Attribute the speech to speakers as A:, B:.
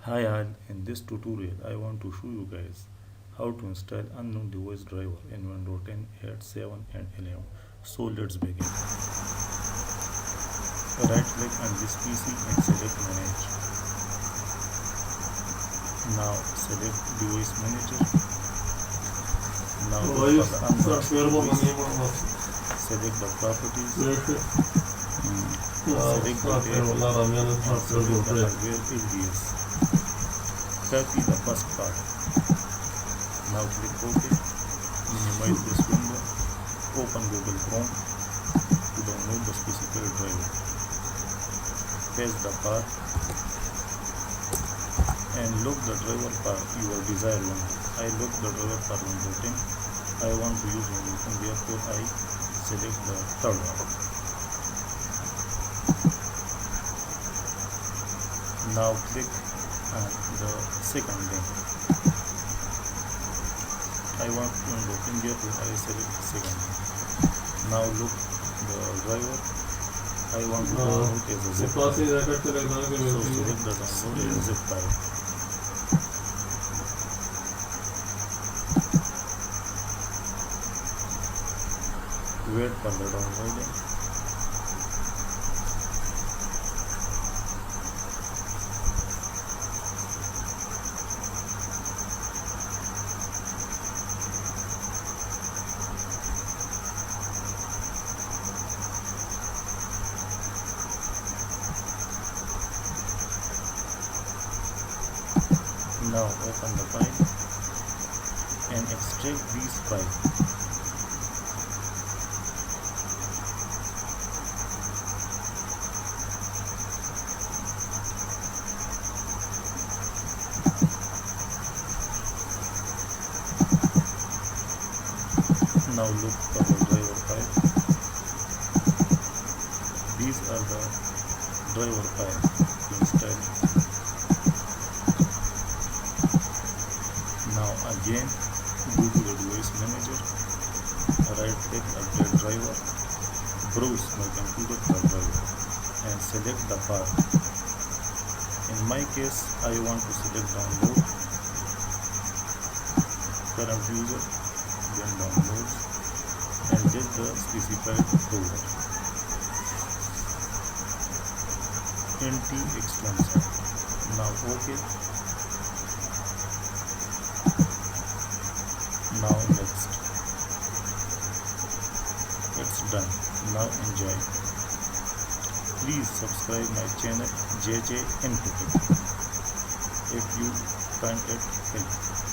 A: Hi all, in this tutorial I want to show you guys how to install unknown device driver in Windows 10, 8, 7 and 11. So let's begin. Right click on this PC and select manage. Now select device manager. Now look for the unknown device. Select the properties. Select the table and select the hardware LDS. Copy the first part. Now click OK. Minimize this window. Open Google Chrome to download the specified driver. Paste the path and look the driver for your desired window. I look the driver for Windows 10. I want to use Windows 10, therefore I select the third one. Now click on the second link. I want Windows 10, therefore I select the second link. Now look the driver. I want to download as a zip file. So select the download as a zip file. Wait for the downloading. Now open the file and extract these files. Now look for the driver file. These are the driver files to install. Now again go to the device manager, right click update driver, browse my computer for driver and select the path. In my case I want to select download, current user, then downloads and get the specified folder. NT extension. Now OK. Now next. It's done. Now enjoy. Please subscribe my channel JJ Input if you find it helpful.